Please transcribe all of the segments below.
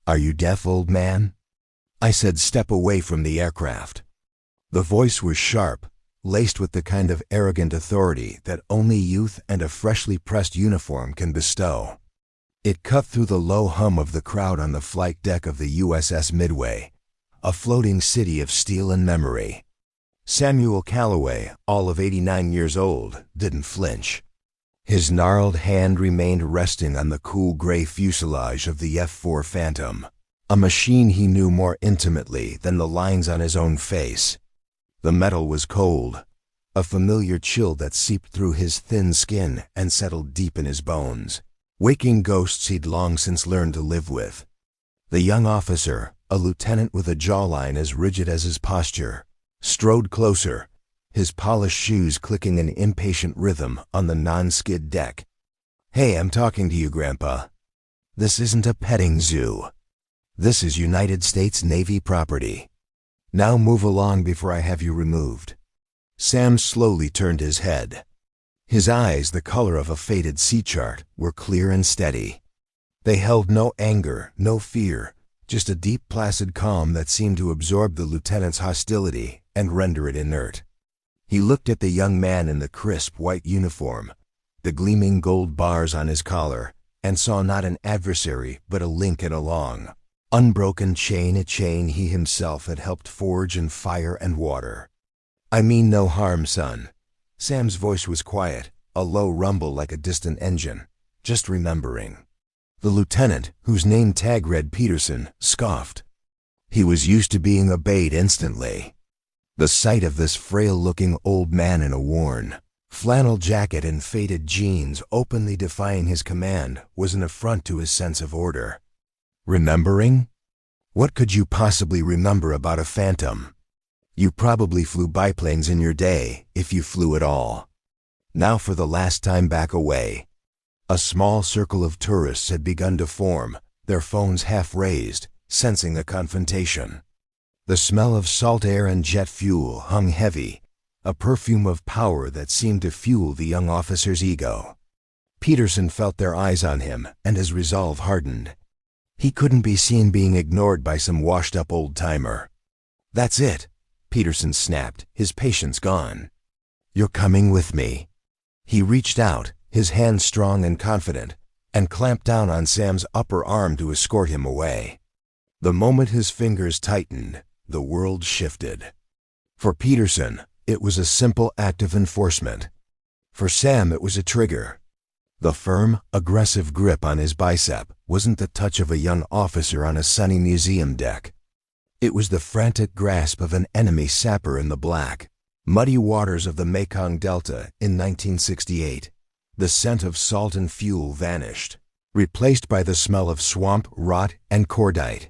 "Are you deaf, old man?" I said, "Step away from the aircraft." The voice was sharp, laced with the kind of arrogant authority that only youth and a freshly pressed uniform can bestow. It cut through the low hum of the crowd on the flight deck of the USS Midway, a floating city of steel and memory. Samuel Calloway, all of 89 years old, didn't flinch. His gnarled hand remained resting on the cool gray fuselage of the F-4 Phantom, a machine he knew more intimately than the lines on his own face. The metal was cold, a familiar chill that seeped through his thin skin and settled deep in his bones, waking ghosts he'd long since learned to live with. The young officer, a lieutenant with a jawline as rigid as his posture, strode closer, his polished shoes clicking an impatient rhythm on the non-skid deck. "Hey, I'm talking to you, Grandpa. This isn't a petting zoo. This is United States Navy property. Now move along before I have you removed." Sam slowly turned his head. His eyes, the color of a faded sea chart, were clear and steady. They held no anger, no fear, just a deep, placid calm that seemed to absorb the lieutenant's hostility and render it inert. He looked at the young man in the crisp white uniform, the gleaming gold bars on his collar, and saw not an adversary but a link in a long, unbroken chain, a chain he himself had helped forge in fire and water. "I mean no harm, son." Sam's voice was quiet, a low rumble like a distant engine, "just remembering." The lieutenant, whose name tag read Peterson, scoffed. He was used to being obeyed instantly. The sight of this frail-looking old man in a worn, flannel jacket and faded jeans openly defying his command was an affront to his sense of order. Remembering? What could you possibly remember about a Phantom? You probably flew biplanes in your day, if you flew at all. Now for the last time back away. A small circle of tourists had begun to form, their phones half raised, sensing a confrontation. The smell of salt air and jet fuel hung heavy, a perfume of power that seemed to fuel the young officer's ego. Peterson felt their eyes on him, and his resolve hardened. He couldn't be seen being ignored by some washed-up old-timer. "That's it," Peterson snapped, his patience gone. "You're coming with me." He reached out, his hand strong and confident, and clamped down on Sam's upper arm to escort him away. The moment his fingers tightened, the world shifted. For Peterson, it was a simple act of enforcement. For Sam, it was a trigger. The firm, aggressive grip on his bicep wasn't the touch of a young officer on a sunny museum deck. It was the frantic grasp of an enemy sapper in the black, muddy waters of the Mekong Delta in 1968. The scent of salt and fuel vanished, replaced by the smell of swamp, rot, and cordite.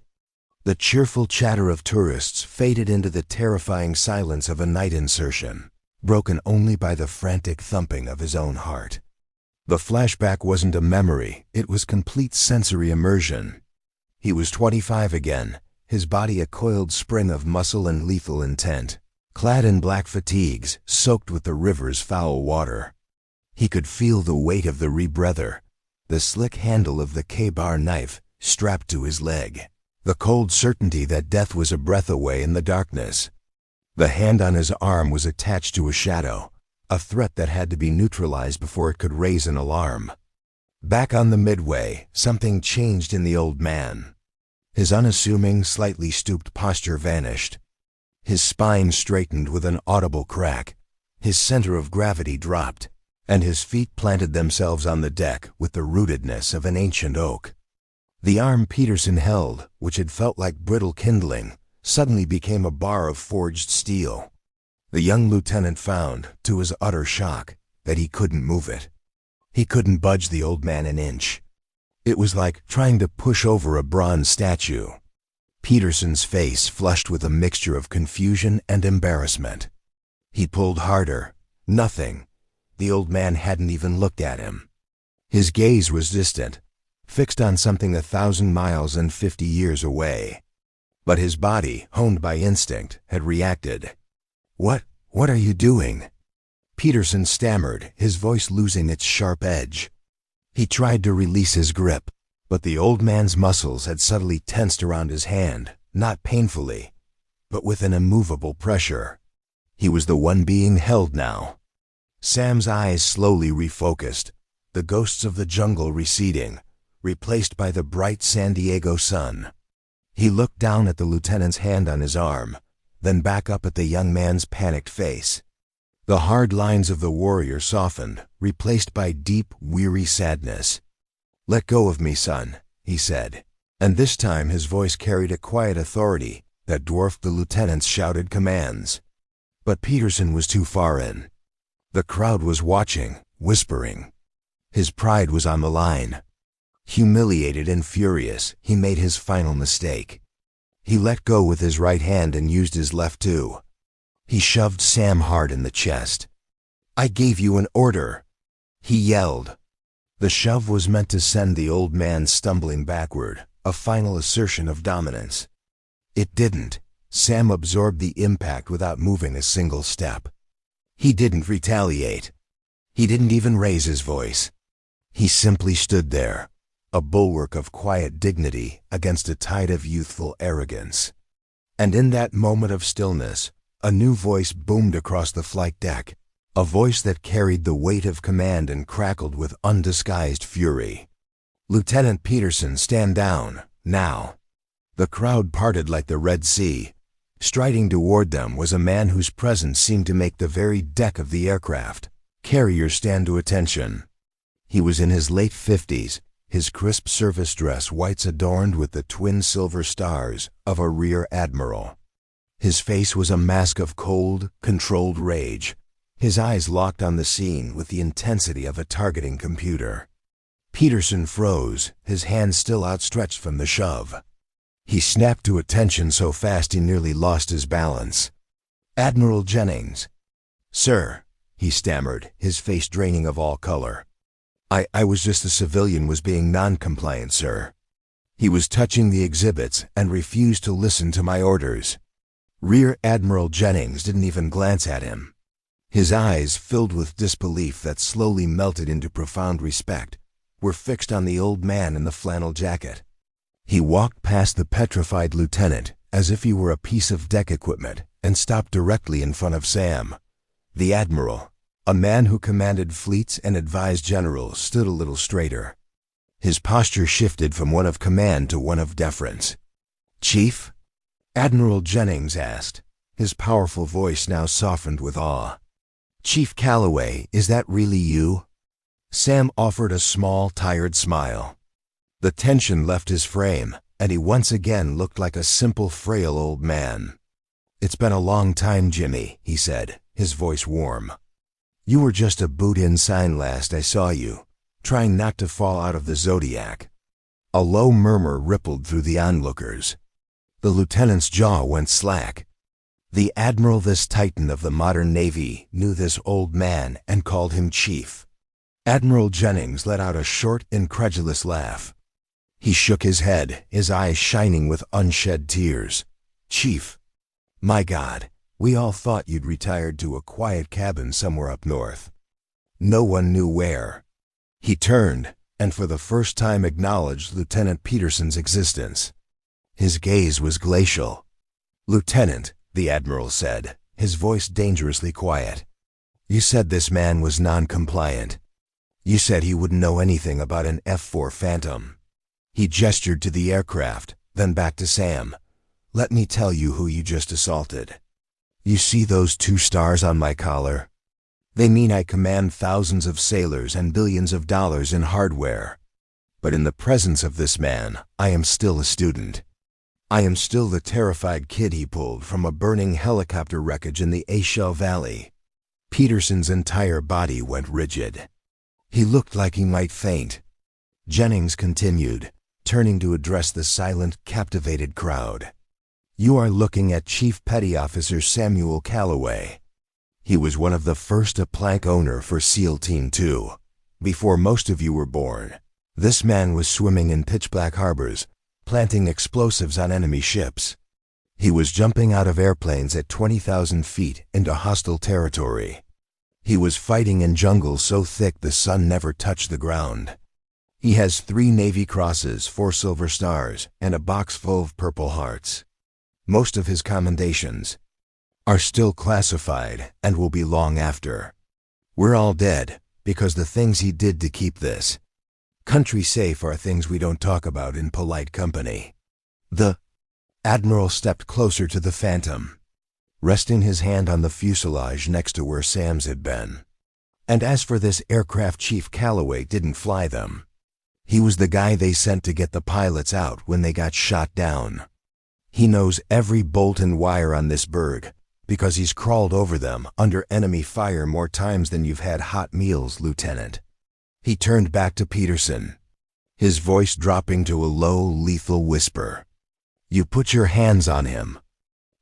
The cheerful chatter of tourists faded into the terrifying silence of a night insertion, broken only by the frantic thumping of his own heart. The flashback wasn't a memory, it was complete sensory immersion. He was 25 again, his body a coiled spring of muscle and lethal intent, clad in black fatigues, soaked with the river's foul water. He could feel the weight of the rebreather, the slick handle of the K-bar knife strapped to his leg, the cold certainty that death was a breath away in the darkness. The hand on his arm was attached to a shadow, a threat that had to be neutralized before it could raise an alarm. Back on the Midway, something changed in the old man. His unassuming, slightly stooped posture vanished. His spine straightened with an audible crack, his center of gravity dropped, and his feet planted themselves on the deck with the rootedness of an ancient oak. The arm Peterson held, which had felt like brittle kindling, suddenly became a bar of forged steel. The young lieutenant found, to his utter shock, that he couldn't move it. He couldn't budge the old man an inch. It was like trying to push over a bronze statue. Peterson's face flushed with a mixture of confusion and embarrassment. He pulled harder. Nothing. The old man hadn't even looked at him. His gaze was distant, fixed on something 1,000 miles and 50 years away. But his body, honed by instinct, had reacted. What are you doing?" Peterson stammered, his voice losing its sharp edge. He tried to release his grip, But the old man's muscles had subtly tensed around his hand, not painfully, but with an immovable pressure. He was the one being held now. Sam's eyes slowly refocused, the ghosts of the jungle receding, replaced by the bright San Diego sun. He looked down at the lieutenant's hand on his arm, then back up at the young man's panicked face. The hard lines of the warrior softened, replaced by deep, weary sadness. "Let go of me, son," he said, and this time his voice carried a quiet authority that dwarfed the lieutenant's shouted commands. But Peterson was too far in. The crowd was watching, whispering. His pride was on the line. Humiliated and furious, he made his final mistake. He let go with his right hand and used his left too. He shoved Sam hard in the chest. "I gave you an order," he yelled. The shove was meant to send the old man stumbling backward, a final assertion of dominance. It didn't. Sam absorbed the impact without moving a single step. He didn't retaliate. He didn't even raise his voice. He simply stood there, a bulwark of quiet dignity against a tide of youthful arrogance. And in that moment of stillness, a new voice boomed across the flight deck, a voice that carried the weight of command and crackled with undisguised fury. "Lieutenant Peterson, stand down, now." The crowd parted like the Red Sea. Striding toward them was a man whose presence seemed to make the very deck of the aircraft, carrier stand to attention. He was in his late 50s, his crisp service dress whites adorned with the twin silver stars of a rear admiral. His face was a mask of cold, controlled rage, his eyes locked on the scene with the intensity of a targeting computer. Peterson froze, his hand still outstretched from the shove. He snapped to attention so fast he nearly lost his balance. "Admiral Jennings." "Sir," he stammered, his face draining of all color. I was just a civilian was being non-compliant, sir." He was touching the exhibits and refused to listen to my orders. Rear Admiral Jennings didn't even glance at him. His eyes, filled with disbelief that slowly melted into profound respect, were fixed on the old man in the flannel jacket. He walked past the petrified lieutenant as if he were a piece of deck equipment and stopped directly in front of Sam. The admiral, a man who commanded fleets and advised generals, stood a little straighter. His posture shifted from one of command to one of deference. "Chief?" Admiral Jennings asked, his powerful voice now softened with awe. "Chief Calloway, is that really you?" Sam offered a small, tired smile. The tension left his frame, and he once again looked like a simple, frail old man. "It's been a long time, Jimmy," he said, his voice warm. "You were just a boot-in sign last I saw you, trying not to fall out of the Zodiac." A low murmur rippled through the onlookers. The lieutenant's jaw went slack. The admiral, this titan of the modern Navy, knew this old man and called him chief. Admiral Jennings let out a short, incredulous laugh. He shook his head, his eyes shining with unshed tears. "Chief, my God, we all thought you'd retired to a quiet cabin somewhere up north." No one knew where. He turned, and for the first time acknowledged Lieutenant Peterson's existence. His gaze was glacial. "Lieutenant," the admiral said, his voice dangerously quiet, "you said this man was non-compliant. You said he wouldn't know anything about an F-4 Phantom." He gestured to the aircraft, then back to Sam. "Let me tell you who you just assaulted. You see those 2 stars on my collar? They mean I command thousands of sailors and billions of dollars in hardware. But in the presence of this man, I am still a student. I am still the terrified kid he pulled from a burning helicopter wreckage in the Ashell Valley." Peterson's entire body went rigid. He looked like he might faint. Jennings continued, turning to address the silent, captivated crowd. "You are looking at Chief Petty Officer Samuel Calloway. He was one of the first a plank owner for SEAL Team 2. Before most of you were born, this man was swimming in pitch-black harbors, planting explosives on enemy ships. He was jumping out of airplanes at 20,000 feet into hostile territory. He was fighting in jungles so thick the sun never touched the ground. He has 3 Navy Crosses, 4 Silver Stars, and a box full of Purple Hearts. Most of his commendations are still classified and will be long after. We're all dead because the things he did to keep this country safe are things we don't talk about in polite company. The Admiral stepped closer to the Phantom, resting his hand on the fuselage next to where Sam's had been. And as for this aircraft, Chief Calloway didn't fly them. He was the guy they sent to get the pilots out when they got shot down. He knows every bolt and wire on this berg because he's crawled over them under enemy fire more times than you've had hot meals, Lieutenant. He turned back to Peterson, his voice dropping to a low, lethal whisper. You put your hands on him.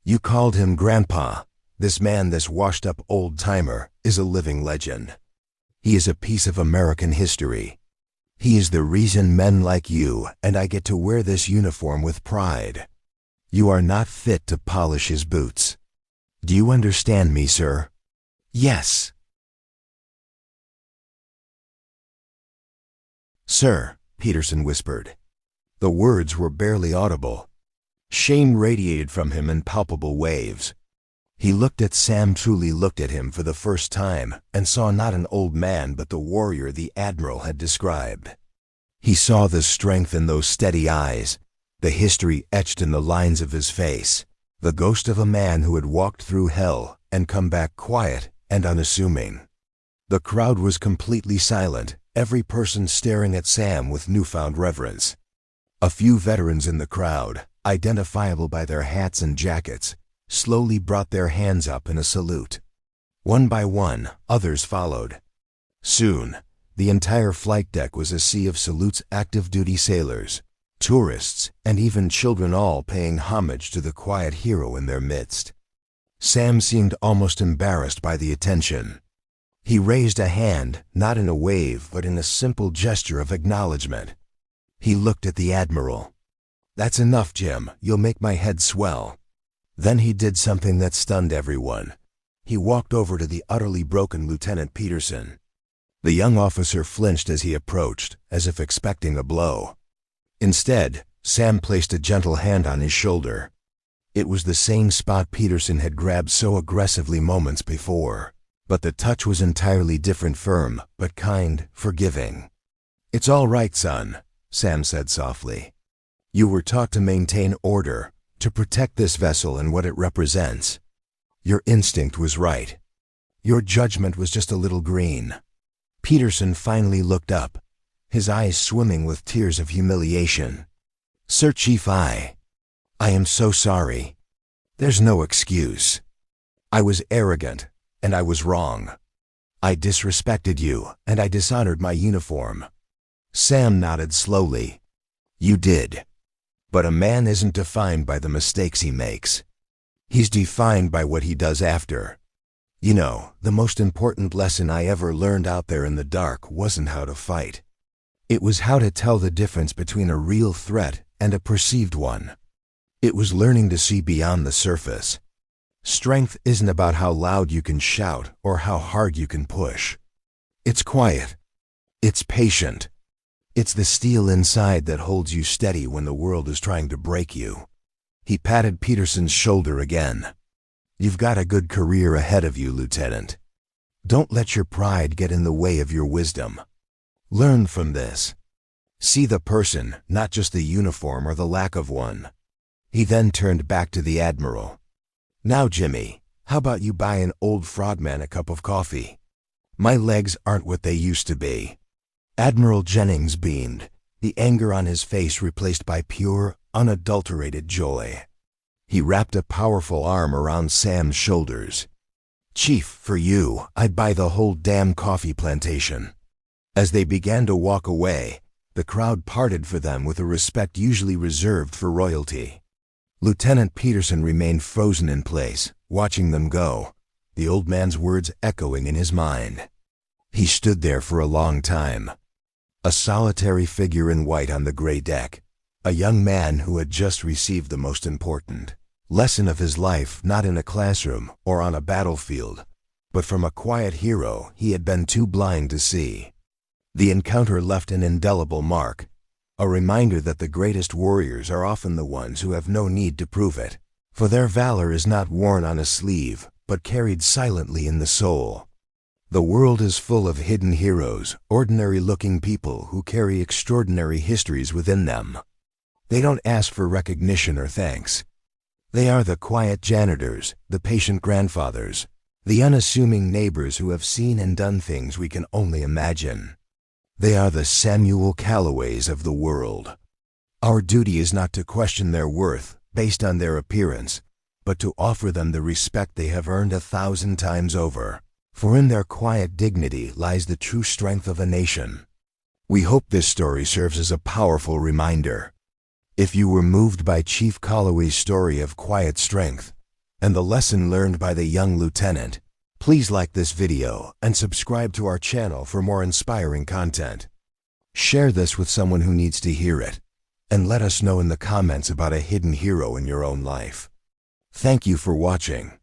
You called him Grandpa. This man, this washed-up old-timer, is a living legend. He is a piece of American history. He is the reason men like you and I get to wear this uniform with pride. You are not fit to polish his boots. Do you understand me, sir? Yes. Sir, Peterson whispered. The words were barely audible. Shame radiated from him in palpable waves. He looked at Sam, truly looked at him for the first time, and saw not an old man but the warrior the Admiral had described. He saw the strength in those steady eyes, the history etched in the lines of his face, the ghost of a man who had walked through hell and come back quiet and unassuming. The crowd was completely silent, every person staring at Sam with newfound reverence. A few veterans in the crowd, identifiable by their hats and jackets, slowly brought their hands up in a salute. One by one, others followed. Soon, the entire flight deck was a sea of salutes, active-duty sailors, tourists, and even children, all paying homage to the quiet hero in their midst. Sam seemed almost embarrassed by the attention. He raised a hand, not in a wave but in a simple gesture of acknowledgement. He looked at the Admiral. That's enough, Jim. You'll make my head swell. Then he did something that stunned everyone. He walked over to the utterly broken Lieutenant Peterson. The young officer flinched as he approached, as if expecting a blow. Instead, Sam placed a gentle hand on his shoulder. It was the same spot Peterson had grabbed so aggressively moments before, but the touch was entirely different, firm, but kind, forgiving. It's all right, son, Sam said softly. You were taught to maintain order, to protect this vessel and what it represents. Your instinct was right. Your judgment was just a little green. Peterson finally looked up, his eyes swimming with tears of humiliation. Sir Chief, I am so sorry. There's no excuse. I was arrogant, and I was wrong. I disrespected you, and I dishonored my uniform. Sam nodded slowly. You did. But a man isn't defined by the mistakes he makes. He's defined by what he does after. You know, the most important lesson I ever learned out there in the dark wasn't how to fight. It was how to tell the difference between a real threat and a perceived one. It was learning to see beyond the surface. Strength isn't about how loud you can shout or how hard you can push. It's quiet. It's patient. It's the steel inside that holds you steady when the world is trying to break you. He patted Peterson's shoulder again. You've got a good career ahead of you, Lieutenant. Don't let your pride get in the way of your wisdom. Learn from this. See the person, not just the uniform or the lack of one. He then turned back to the Admiral. Now, Jimmy, how about you buy an old fraudman a cup of coffee? My legs aren't what they used to be. Admiral Jennings beamed, the anger on his face replaced by pure, unadulterated joy. He wrapped a powerful arm around Sam's shoulders. Chief, for you, I'd buy the whole damn coffee plantation. As they began to walk away, the crowd parted for them with a respect usually reserved for royalty. Lieutenant Peterson remained frozen in place, watching them go, the old man's words echoing in his mind. He stood there for a long time, a solitary figure in white on the gray deck, a young man who had just received the most important lesson of his life, not in a classroom or on a battlefield, but from a quiet hero he had been too blind to see. The encounter left an indelible mark, a reminder that the greatest warriors are often the ones who have no need to prove it, for their valor is not worn on a sleeve, but carried silently in the soul. The world is full of hidden heroes, ordinary-looking people who carry extraordinary histories within them. They don't ask for recognition or thanks. They are the quiet janitors, the patient grandfathers, the unassuming neighbors who have seen and done things we can only imagine. They are the Samuel Callaways of the world. Our duty is not to question their worth based on their appearance, but to offer them the respect they have earned 1,000 times over. For in their quiet dignity lies the true strength of a nation. We hope this story serves as a powerful reminder. If you were moved by Chief Calloway's story of quiet strength and the lesson learned by the young lieutenant, please like this video and subscribe to our channel for more inspiring content. Share this with someone who needs to hear it, and let us know in the comments about a hidden hero in your own life. Thank you for watching.